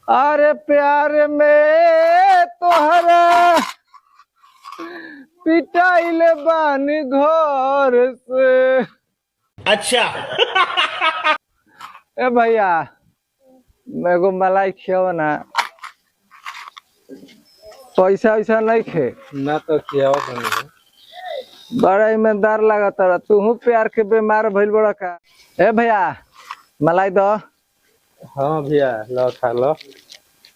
अरे प्यार में तोहरा पिटाइल बानी घर से। अच्छा। ए भैया मेरे को मलाई खियाओ ना। पैसा वैसा नहीं खे ना तो खियाओ बड़ा ईमानदार लगा तारा। तू प्यार के बीमार भइल बड़ा का। ए भैया मलाई दो। हाँ भैया लो खा लो।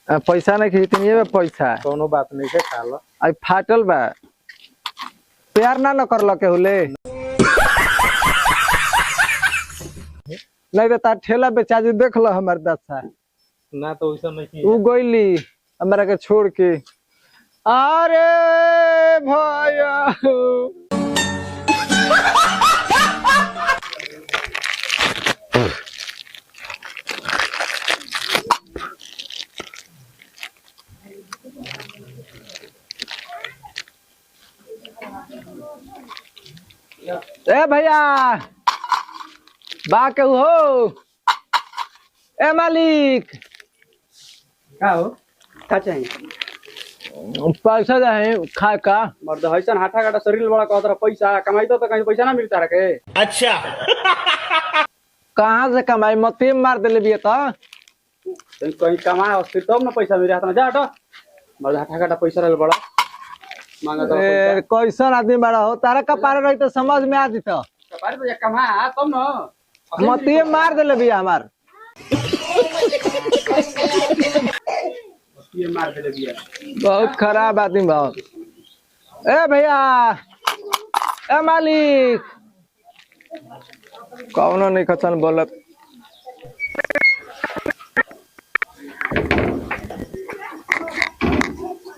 पैसा नहीं खींचनी है पैसा कोनो बात नहीं है खा लो। आई फाटल बा प्यार ना न कर के हुले नहीं तो तार ठेला बेचा जी देख लो हमारे दशा। ना तो वैसा नहीं उ गोइली हमारा के छोड़ के। अरे भैया ए भैया बा के हो। ए मालिक का हो का चाहिए? पैसा जाए खाए का। मर्द हैसन हाथा काटा शरीर बड़ा कहत पैसा कमाई तो कहीं पैसा ना मिलता रखे। अच्छा। कहाँ से कमाई मती मार दिले बिया तो कहीं कमाए फिर तब ना पैसा मिले हाथ में। जा हटो मर्द हाथा काटा पैसा रहल बड़ा मांगा तो पैसा। कैसन आदमी बड़ा हो तारा का पारे रही तो समझ में आ जीतो। कपारे तो कमा तब ना मती मार दिले बिया हमार। ये मार दे दिया बहुत खराब आदमी बहुत। ए भैया ए मालिक कौनो नहीं खसन बोलत।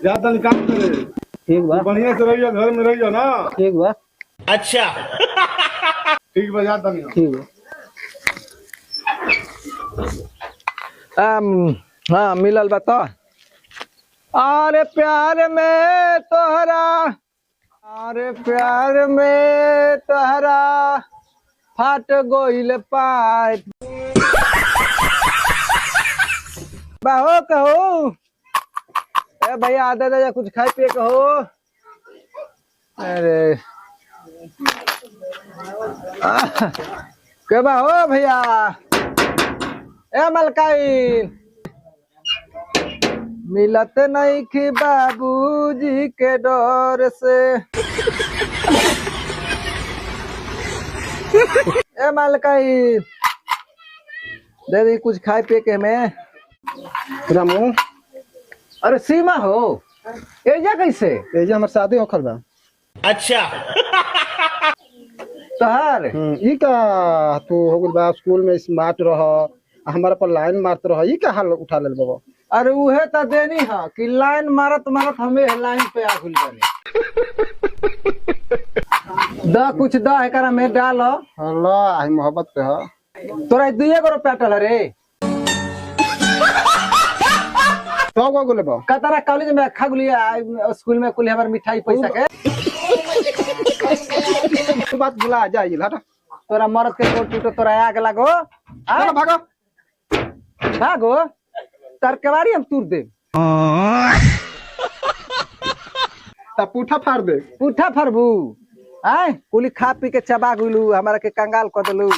जा तन काम करे। ठीक बा बढ़िया से रहियो घर में रहियो ना। ठीक बा अच्छा। ठीक बा जा तन। ठीक बा। हाँ मिलल बा तो। अरे प्यार में तोहरा अरे प्यार में तोहरा फाट गोइल पाइप बाहो कहो। ए भैया आधा दे कुछ खाए पिए कहो। अरे के बाहो भैया ए मलकाई मिलत नहीं कि बाबूजी के डर से। ए मलकाई दे दी कुछ खाए पिए के में। रामू अरे सीमा हो एजा कैसे? एजे हमर शादी होखल बा। अच्छा। तोहार ई का तू हो गइल बा स्कूल में स्मार्ट रह हमारा पर लाइन मारत रह। ई का हाल उठा लेल बाबा। अरे उहे तो देनी है कि लाइन मारत मारत हमें लाइन पे आ गइल बानी। दा कुछ दा एकरा में डाल। अल्लाह आई मोहब्बत पे ह। तोरा 2 रुपया टल रे। तो को गोले बा कतरा कॉलेज में खा गुलिया स्कूल में कुल हमार मिठाई पैसा के। तू बात भुला जाइल हट। तोरा मरद के कोट टूटो तोरा आग लागो। चलो भागो भागो तार केवाड़ी हम तूर दे। ता पूठा फाड़ दे। पुठा फरबू आय कुली खा पी के चबा गुलू हमारा के कंगाल कर देलू।